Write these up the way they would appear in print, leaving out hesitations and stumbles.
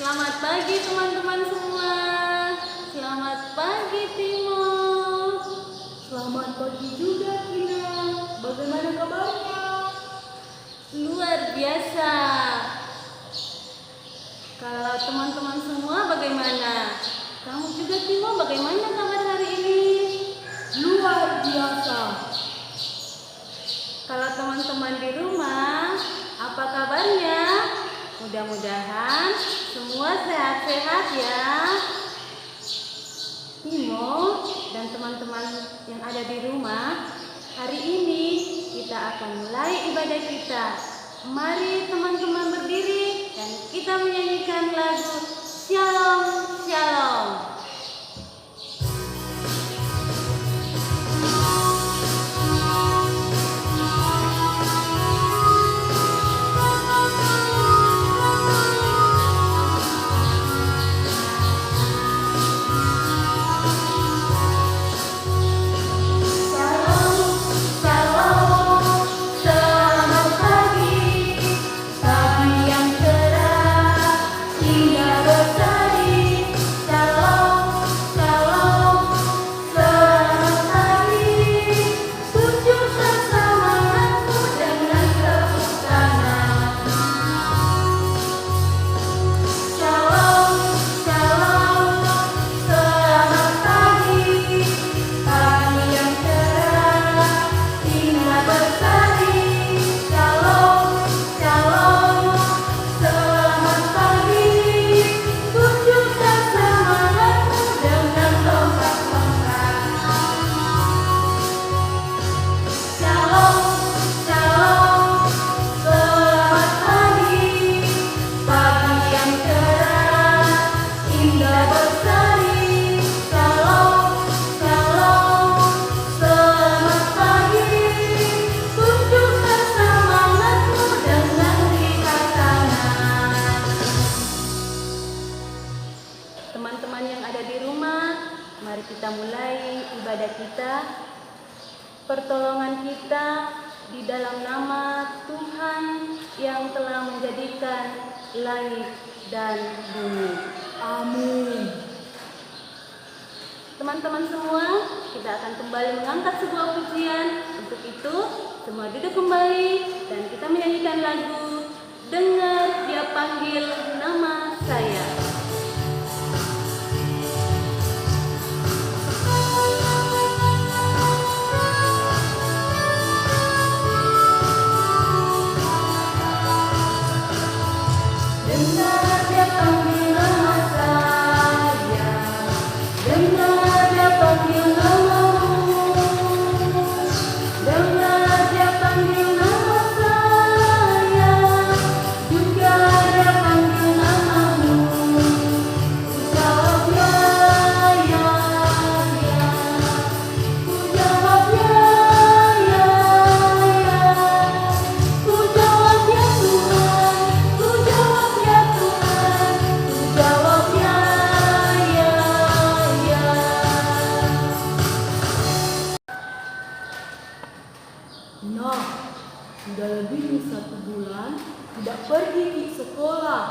Selamat pagi teman-teman semua. Selamat pagi Timo. Selamat pagi juga Kina. Bagaimana kabarnya? Luar biasa. Kalau teman-teman semua bagaimana? Kamu juga Timo, bagaimana kabar hari ini? Luar biasa. Kalau teman-teman di rumah, apa kabarnya? Mudah-mudahan semua sehat-sehat ya. Timo dan teman-teman yang ada di rumah, hari ini kita akan mulai ibadah kita. Mari teman-teman berdiri dan kita menyanyikan lagu Shalom Shalom. Teman-teman yang ada di rumah, mari kita mulai ibadah kita. Pertolongan kita di dalam nama Tuhan yang telah menjadikan langit dan bumi. Amin. Teman-teman semua, kita akan kembali mengangkat sebuah pujian. Untuk itu, semua duduk kembali dan kita menyanyikan lagu Dengar Dia Panggil Nama Saya. Dengar Dia panggil nama saya, dengar Dia panggil namamu, dengar Dia panggil nama saya, juga Dia panggil namamu. Ku jawab ya, ya, ya. Ku jawab ya, ya, ya. Ku jawab ya Tuhan, ku jawab ya Tuhan, ku jawab ya, ya, ya. Nah, sudah lebih dari 1 bulan tidak pergi ke sekolah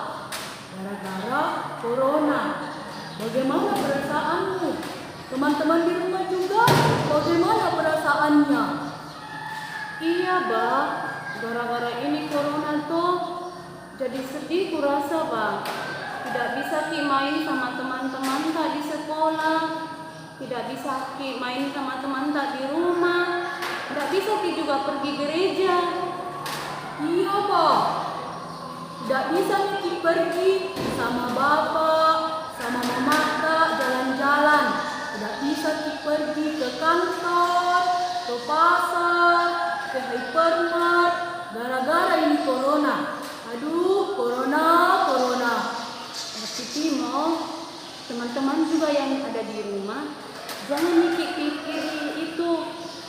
gara-gara corona. Bagaimana perasaanmu? Teman-teman di rumah juga bagaimana perasaannya? Iya, Bang. Gara-gara ini corona tuh jadi sedih kurasa, Bang. Tidak bisa Ki main sama teman-teman tak di sekolah. Tidak bisa Ki main sama teman tak di rumah. Tidak bisa Ki juga pergi gereja. Iya, Pak. Tidak bisa Niki pergi sama bapak, sama mama Kak jalan-jalan. Tidak bisa Niki pergi ke kantor, ke pasar, ke hypermart. Gara-gara ini corona. Aduh, corona, corona. Tapi Timo, teman-teman juga yang ada di rumah, jangan mikir-pikir itu.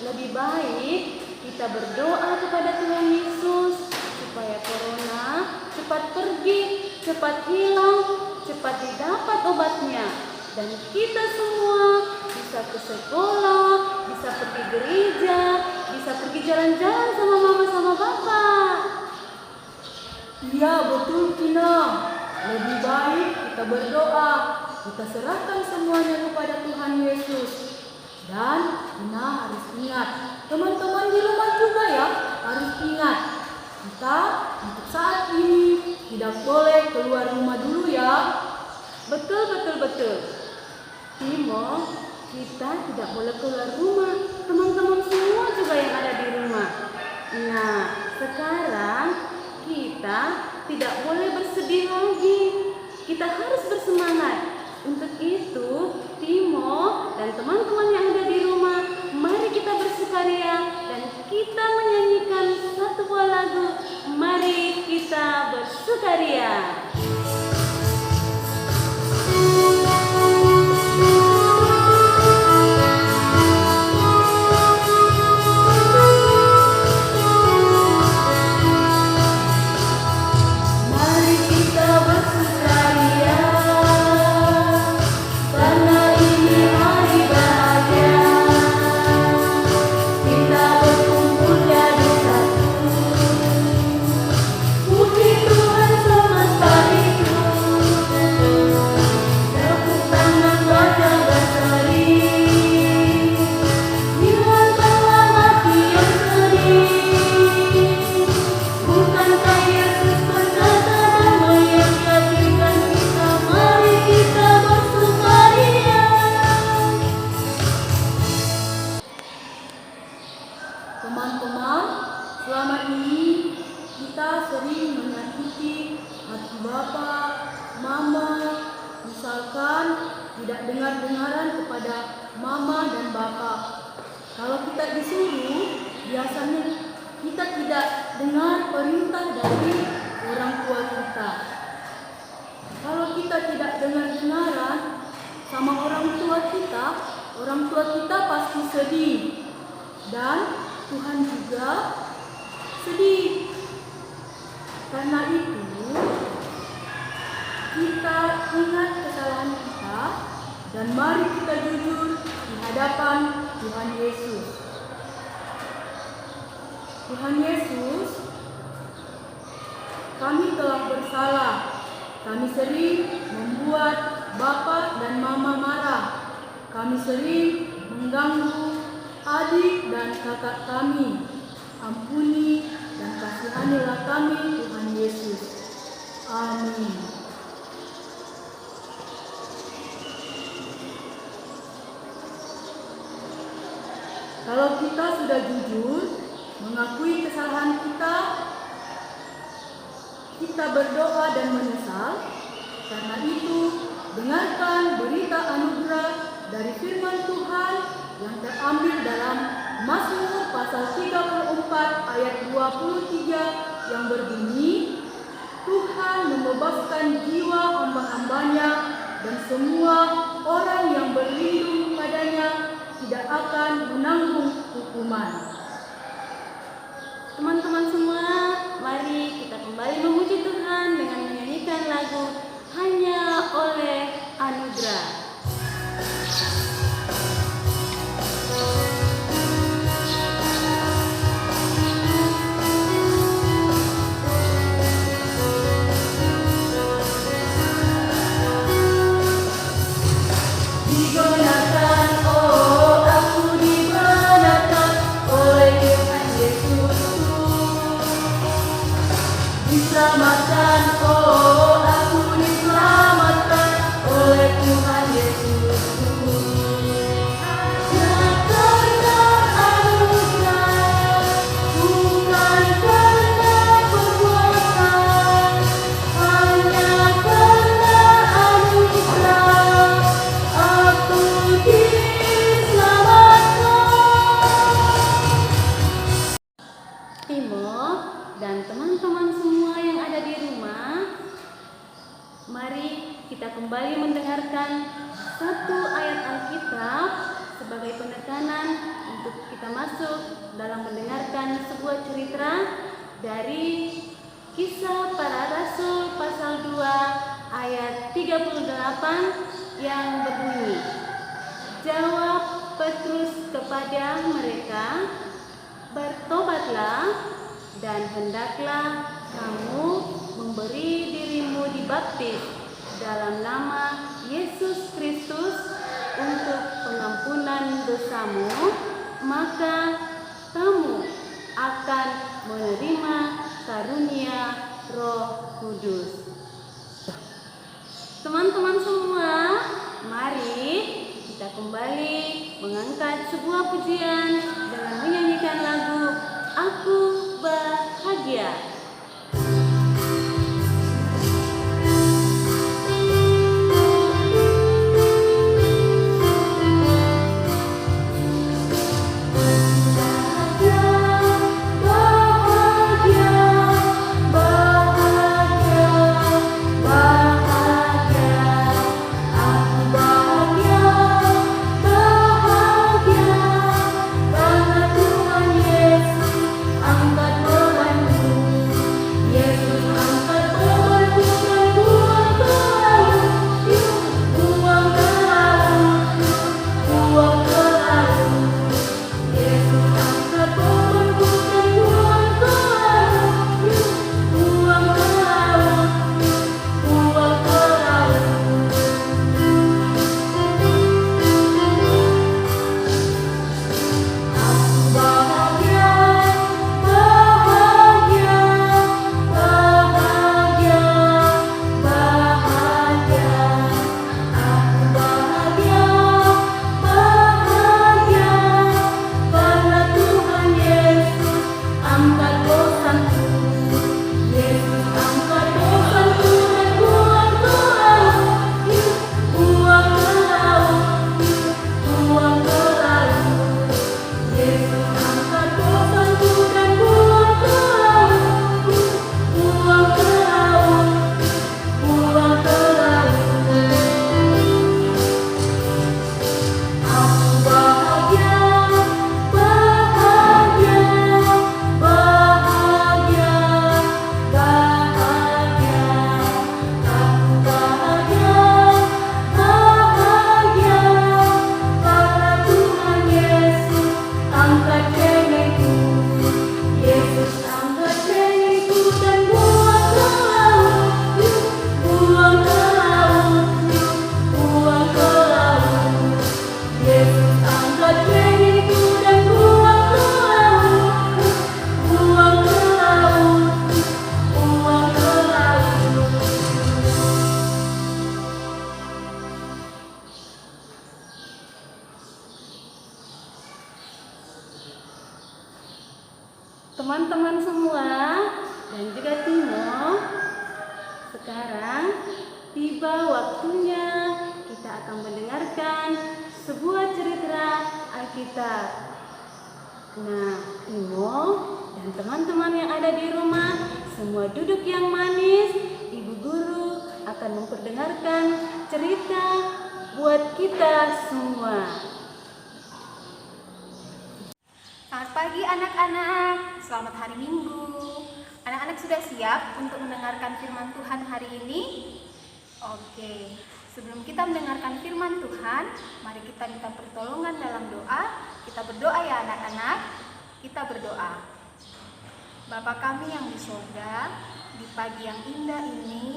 Lebih baik kita berdoa kepada Tuhan Yesus supaya corona cepat pergi, cepat hilang, cepat didapat obatnya, dan kita semua bisa ke sekolah, bisa pergi gereja, bisa pergi jalan-jalan sama mama sama papa. Iya, betul Kina. Lebih baik kita berdoa, kita serahkan semuanya kepada Tuhan Yesus. Dan Ina harus ingat, teman-teman di rumah juga ya harus ingat, kita untuk saat ini tidak boleh keluar rumah dulu ya. Betul. Timo, kita tidak boleh keluar rumah. Teman-teman semua juga yang ada di rumah. Nah, sekarang kita tidak boleh bersedih lagi. Kita harus bersemangat. Untuk itu, Timo dan teman-teman yang ada di rumah, mari kita bersukaria dan kita menyanyikan satu buah lagu. Mari kita bersukaria. Mari kita bersukaria, karena ini hari bahagia. Kita berkumpul jadi satu, puji Tuhan semesta itu. Tepuk tangan wajah berseri, hilangkanlah hati yang sedih. Bukankah Yesus berkata damai yang jadikan kita, mari kita bersukaria. Teman-teman, selama ini kita sering menyakiti hati Bapak, Mama, misalkan tidak dengar-dengaran kepada Mama dan Bapak. Kalau kita disuruh, biasanya kita tidak dengar perintah dari orang tua kita. Kalau kita tidak dengar-dengaran sama orang tua kita pasti sedih. Dan Tuhan juga sedih. Karena itu, kita ingat kesalahan kita dan mari kita jujur di hadapan Tuhan Yesus. Tuhan Yesus, kami telah bersalah. Kami sering membuat Bapa dan Mama marah. Kami sering mengganggu adik dan kakak kami. Ampuni dan kasihanilah kami, Tuhan Yesus. Amin. Kalau kita sudah jujur mengakui kesalahan kita, kita berdoa dan menyesal. Karena itu, dengarkan berita anugerah dari firman Tuhan yang terambil dalam Mazmur pasal 34 ayat 23 yang berbunyi, Tuhan membebaskan jiwa hamba-hambanya dan semua orang yang berlindung padanya tidak akan menanggung hukuman. Teman-teman semua, mari kita kembali memuji Tuhan dengan menyanyikan lagu Hanya Oleh Anugerah. Dibenarkan, oh aku dibenarkan oleh Tuhan Yesusku. Diselamatkan, oh aku diselamatkan oleh Tuhan Yesusku. Hanya karena anugerah, bukan karena perbuatan. Hanya karena anugerah, aku diselamatkan. Timo dan teman-teman semua yang ada di rumah, mari kita kembali mendengarkan satu ayat Alkitab sebagai penekanan untuk kita masuk dalam mendengarkan sebuah cerita dari Kisah Para Rasul pasal 2 ayat 38 yang berbunyi, jawab Petrus kepada mereka, bertobatlah dan hendaklah kamu memberi dirimu dibaptis dalam nama Yesus Kristus untuk pengampunan dosamu, maka kamu akan menerima karunia Roh Kudus. Teman-teman semua, mari kita kembali mengangkat sebuah pujian dengan menyanyikan lagu Aku Bahagia. Teman-teman semua dan juga Timo, sekarang tiba waktunya kita akan mendengarkan sebuah cerita Alkitab. Nah, Timo dan teman-teman yang ada di rumah, semua duduk yang manis. Ibu guru akan memperdengarkan cerita buat kita semua. Selamat pagi anak-anak, selamat hari Minggu. Anak-anak sudah siap untuk mendengarkan firman Tuhan hari ini? Oke, sebelum kita mendengarkan firman Tuhan, mari kita minta pertolongan dalam doa. Kita berdoa ya anak-anak, kita berdoa. Bapa kami yang di surga, di pagi yang indah ini,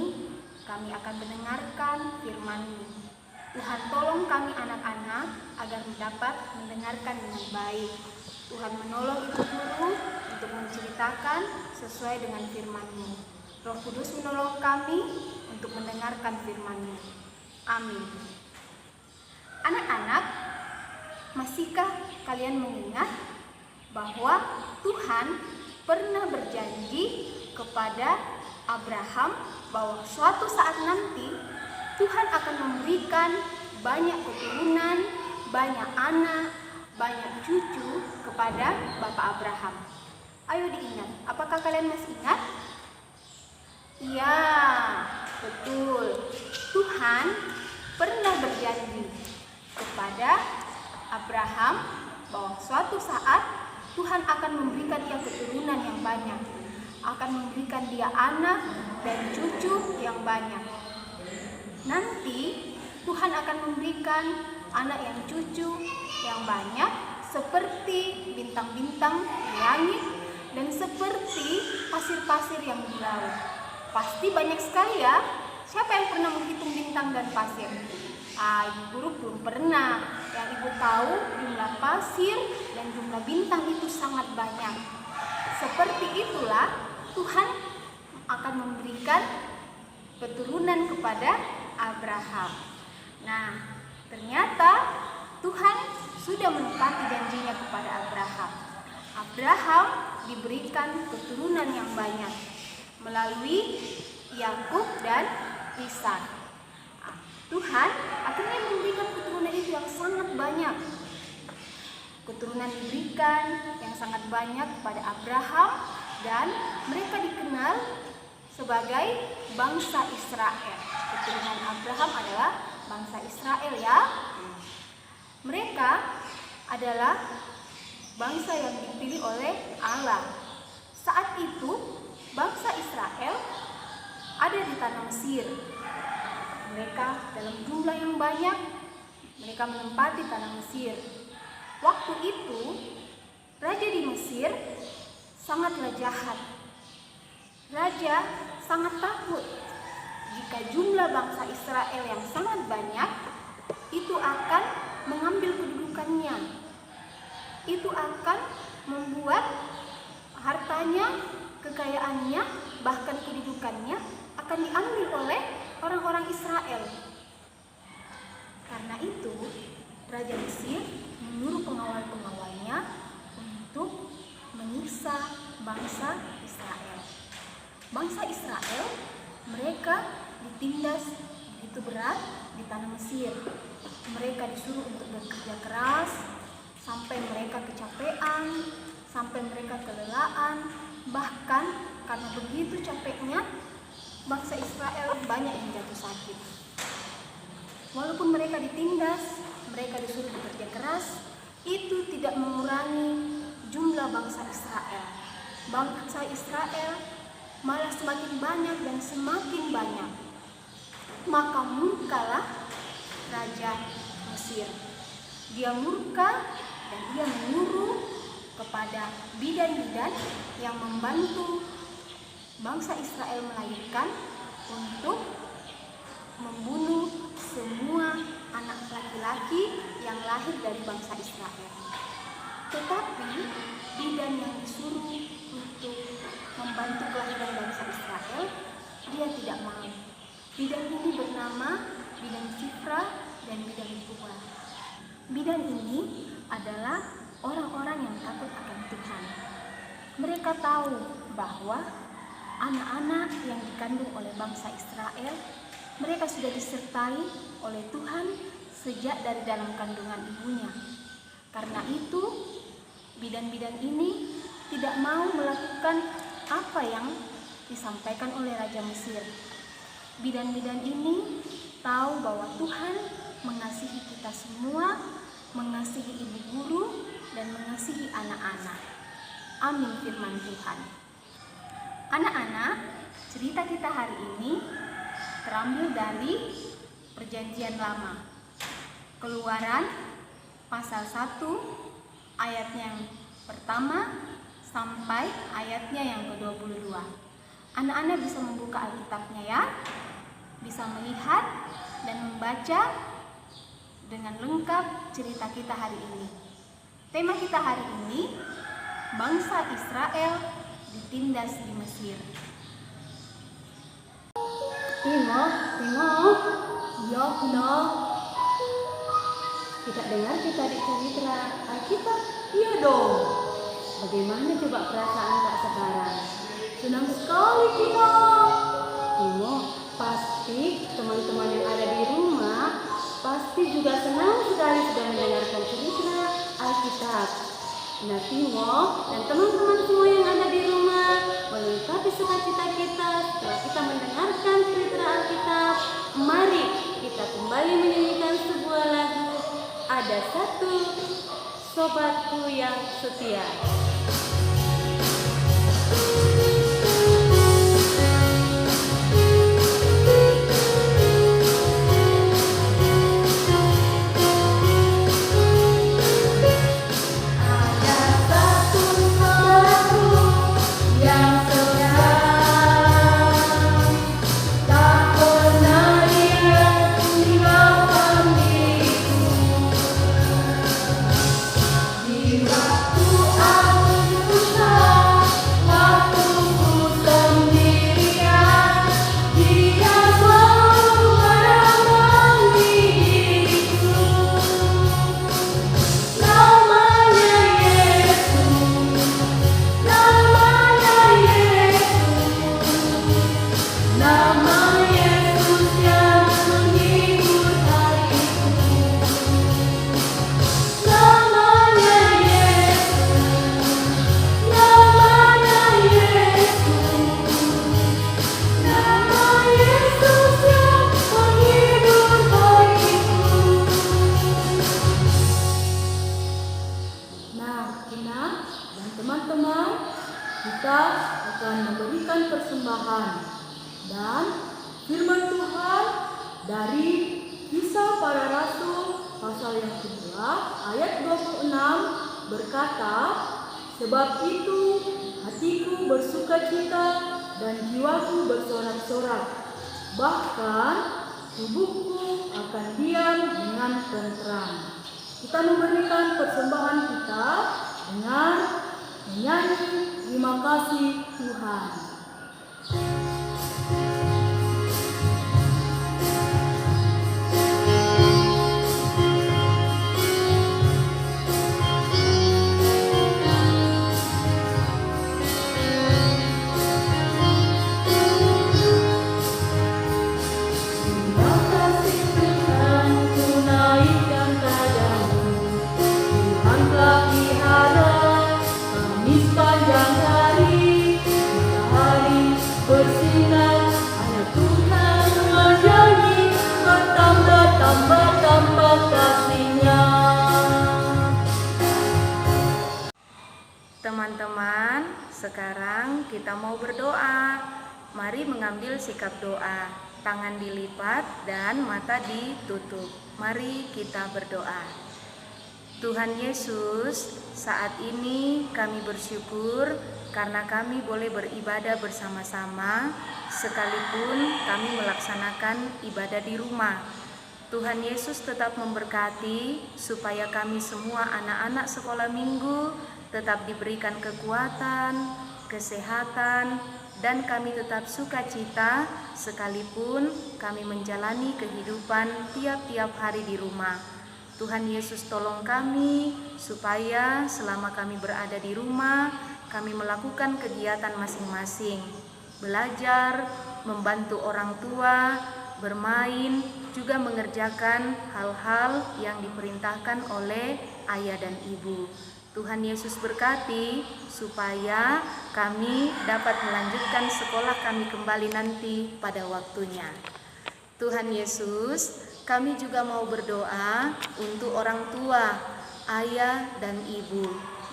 kami akan mendengarkan firman-Mu. Tuhan tolong kami anak-anak agar dapat mendengarkan dengan baik. Tuhan menolong ibu guru untuk menceritakan sesuai dengan firman-Mu. Roh Kudus menolong kami untuk mendengarkan firman-Mu. Amin. Anak-anak, masihkah kalian mengingat bahwa Tuhan pernah berjanji kepada Abraham bahwa suatu saat nanti Tuhan akan memberikan banyak keturunan, banyak anak, banyak cucu kepada Bapak Abraham. Ayo diingat, apakah kalian masih ingat? Iya, betul. Tuhan pernah berjanji kepada Abraham bahwa suatu saat Tuhan akan memberikan dia keturunan yang banyak, akan memberikan dia anak dan cucu yang banyak. Nanti Tuhan akan memberikan anak yang cucu yang banyak seperti bintang-bintang di langit dan seperti pasir-pasir yang di laut. Pasti banyak sekali ya. Siapa yang pernah menghitung bintang dan pasir? Ibu guru belum pernah. Yang ibu tahu jumlah pasir dan jumlah bintang itu sangat banyak. Seperti itulah Tuhan akan memberikan keturunan kepada Abraham. Nah, ternyata Tuhan sudah menepati janjinya kepada Abraham. Abraham diberikan keturunan yang banyak melalui Yakub dan Ishak. Tuhan akhirnya memberikan keturunan itu yang sangat banyak. Keturunan diberikan yang sangat banyak kepada Abraham dan mereka dikenal sebagai bangsa Israel. Keturunan Abraham adalah bangsa Israel ya. Mereka adalah bangsa yang dipilih oleh Allah. Saat itu bangsa Israel ada di tanah Mesir. Mereka dalam jumlah yang banyak, mereka menempati tanah Mesir. Waktu itu raja di Mesir sangatlah jahat. Raja sangat takut jika jumlah bangsa Israel yang sangat banyak itu akan mengambil kedudukannya. Itu akan membuat hartanya, kekayaannya, bahkan kedudukannya akan diambil oleh orang-orang Israel. Karena itu, Raja Mesir menyuruh pengawal-pengawalnya untuk menyiksa bangsa Israel. Bangsa Israel, mereka ditindas begitu berat di tanah Mesir. Mereka disuruh untuk bekerja keras sampai mereka kecapean, sampai mereka kelelahan. Bahkan karena begitu capeknya, bangsa Israel banyak yang jatuh sakit. Walaupun mereka ditindas, mereka disuruh bekerja keras, itu tidak mengurangi jumlah bangsa Israel. Bangsa Israel malah semakin banyak dan semakin banyak. Maka murkalah Raja Mesir. Dia murka dan dia menyuruh kepada bidan-bidan yang membantu bangsa Israel melahirkan untuk membunuh semua anak laki-laki yang lahir dari bangsa Israel. Tetapi bidan yang disuruh untuk membantu kelahiran bangsa Israel, dia tidak mau. Bidan ini bernama bidan Sifra dan bidan Pua. Bidan ini adalah orang-orang yang takut akan Tuhan. Mereka tahu bahwa anak-anak yang dikandung oleh bangsa Israel, mereka sudah disertai oleh Tuhan sejak dari dalam kandungan ibunya. Karena itu, bidan-bidan ini tidak mau melakukan apa yang disampaikan oleh Raja Mesir. Bidan-bidan ini tahu bahwa Tuhan mengasihi kita semua, mengasihi ibu guru, dan mengasihi anak-anak. Amin firman Tuhan. Anak-anak, cerita kita hari ini terambil dari Perjanjian Lama. Keluaran pasal 1 ayat yang pertama sampai ayatnya yang ke-22. Anak-anak bisa membuka Alkitabnya ya. Bisa melihat dan membaca dengan lengkap cerita kita hari ini. Tema kita hari ini, bangsa Israel ditindas di Mesir. Timo, Ya, Bunda. tidak dengar kita di cerita Alkitab? Iya dong. Bagaimana coba perasaan Kak sekarang? Senang sekali kita. Timo, pasti teman-teman yang ada di rumah pasti juga senang sekali sudah mendengarkan cerita Alkitab. Nah, Timo dan teman-teman semua yang ada di rumah, melengkapi sukacita kita setelah kita mendengarkan cerita Alkitab, mari kita kembali menyanyikan sebuah lagu, Ada Satu Sobatku Yang Setia. Yang setia akan memberikan persembahan. Dan firman Tuhan dari Kisah Para Rasul pasal yang kedua ayat 26 berkata, "Sebab itu hatiku bersukacita dan jiwaku bersorak-sorak, bahkan tubuhku akan diam dengan tentram." Kita memberikan persembahan kita dengan menyanyi terima kasih Tuhan. Teman-teman, sekarang kita mau berdoa. Mari mengambil sikap doa. Tangan dilipat dan mata ditutup. Mari kita berdoa. Tuhan Yesus, saat ini kami bersyukur karena kami boleh beribadah bersama-sama sekalipun kami melaksanakan ibadah di rumah. Tuhan Yesus tetap memberkati supaya kami semua anak-anak sekolah minggu tetap diberikan kekuatan, kesehatan, dan kami tetap sukacita sekalipun kami menjalani kehidupan tiap-tiap hari di rumah. Tuhan Yesus tolong kami supaya selama kami berada di rumah, kami melakukan kegiatan masing-masing, belajar, membantu orang tua, bermain, juga mengerjakan hal-hal yang diperintahkan oleh ayah dan ibu. Tuhan Yesus berkati supaya kami dapat melanjutkan sekolah kami kembali nanti pada waktunya. Tuhan Yesus, kami juga mau berdoa untuk orang tua, ayah dan ibu.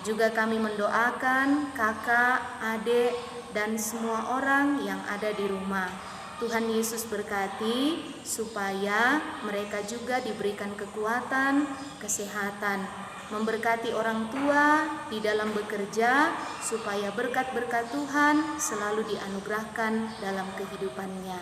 Juga kami mendoakan kakak, adik, dan semua orang yang ada di rumah. Tuhan Yesus berkati supaya mereka juga diberikan kekuatan, kesehatan, memberkati orang tua di dalam bekerja supaya berkat-berkat Tuhan selalu dianugerahkan dalam kehidupannya.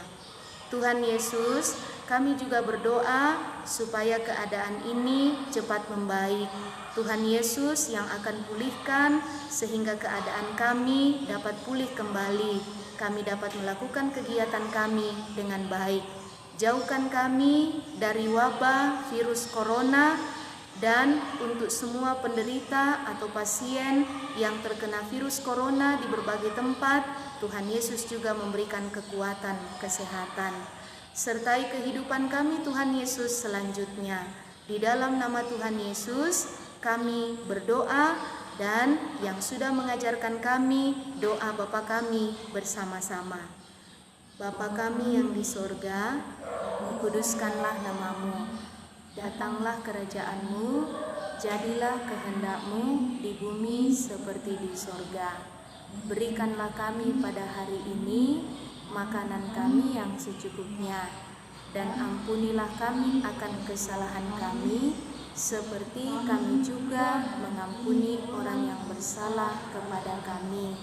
Tuhan Yesus, kami juga berdoa supaya keadaan ini cepat membaik. Tuhan Yesus yang akan pulihkan sehingga keadaan kami dapat pulih kembali. Kami dapat melakukan kegiatan kami dengan baik. Jauhkan kami dari wabah virus corona. Dan untuk semua penderita atau pasien yang terkena virus corona di berbagai tempat, Tuhan Yesus juga memberikan kekuatan, kesehatan. Sertai kehidupan kami Tuhan Yesus selanjutnya. Di dalam nama Tuhan Yesus, kami berdoa dan yang sudah mengajarkan kami doa Bapa kami bersama-sama. Bapa kami yang di sorga, dikuduskanlah namamu. Datanglah kerajaan-Mu, jadilah kehendak-Mu di bumi seperti di sorga. Berikanlah kami pada hari ini makanan kami yang secukupnya, dan ampunilah kami akan kesalahan kami, seperti kami juga mengampuni orang yang bersalah kepada kami.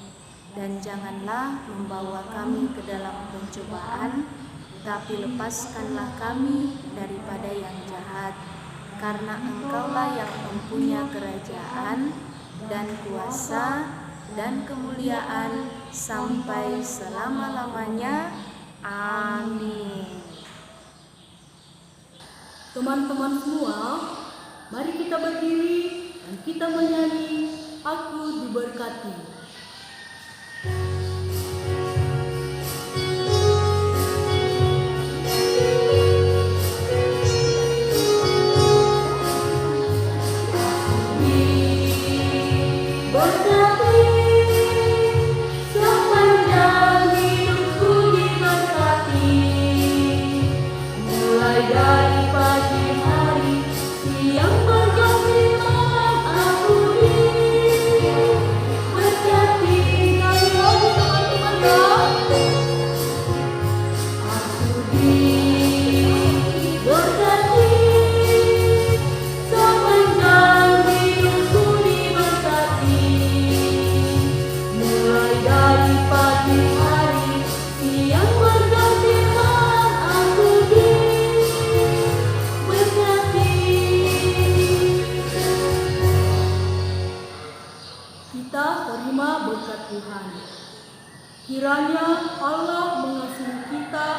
Dan janganlah membawa kami ke dalam pencobaan, tapi lepaskanlah kami daripada yang jahat, karena Engkaulah yang mempunyai kerajaan dan kuasa dan kemuliaan sampai selama-lamanya. Amin. Teman-teman semua, mari kita berdiri dan kita menyanyi Aku Diberkati. Berkati Kiranya Allah mengasihi kita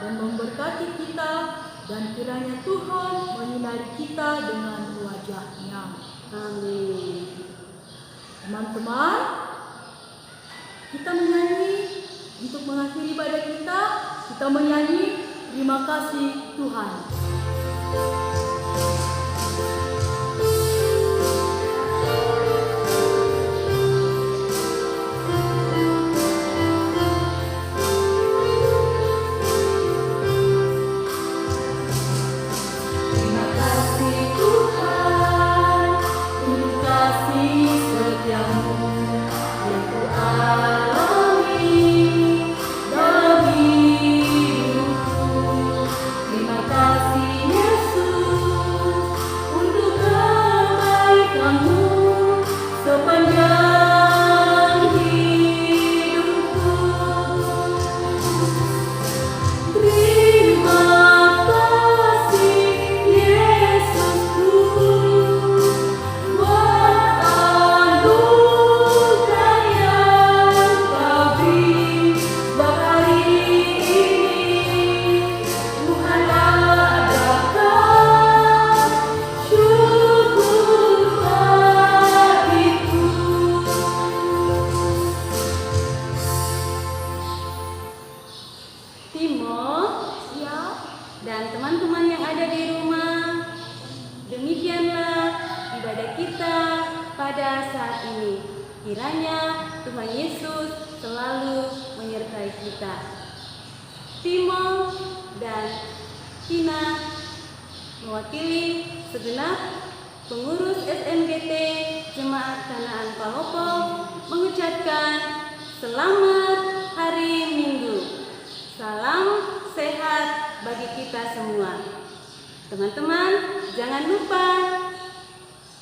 dan memberkati kita, dan kiranya Tuhan menyinari kita dengan wajah-Nya. Amin. Teman-teman, kita menyanyi untuk mengakhiri ibadah kita. Kita menyanyi terima kasih Tuhan. Terima kasih Tuhan untuk kasih setiamu yang ku alami dalam hidupku. Terima kasih Yesus untuk kebaikanmu sepanjang hidupku. Terima kasih Yesusku buat anugerah yang Kau beri hari ini. Tuhan adakan syukur hatiku. Timo, Siap? dan teman-teman yang ada di rumah, demikianlah ibadah kita pada saat ini. Kiranya Tuhan Yesus selalu menyertai kita. Timo dan Kina mewakili segenap pengurus SMGT Jemaat Kanaan Palopo mengucapkan selamat hari Minggu. Salam sehat bagi kita semua. Teman-teman, jangan lupa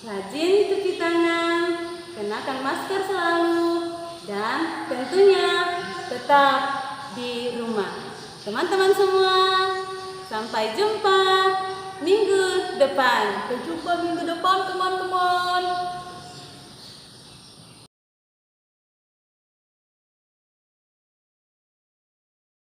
rajin cuci tangan, kenakan masker selalu, dan tentunya tetap di rumah. Teman-teman semua, sampai jumpa minggu depan. Sampai jumpa minggu depan teman-teman.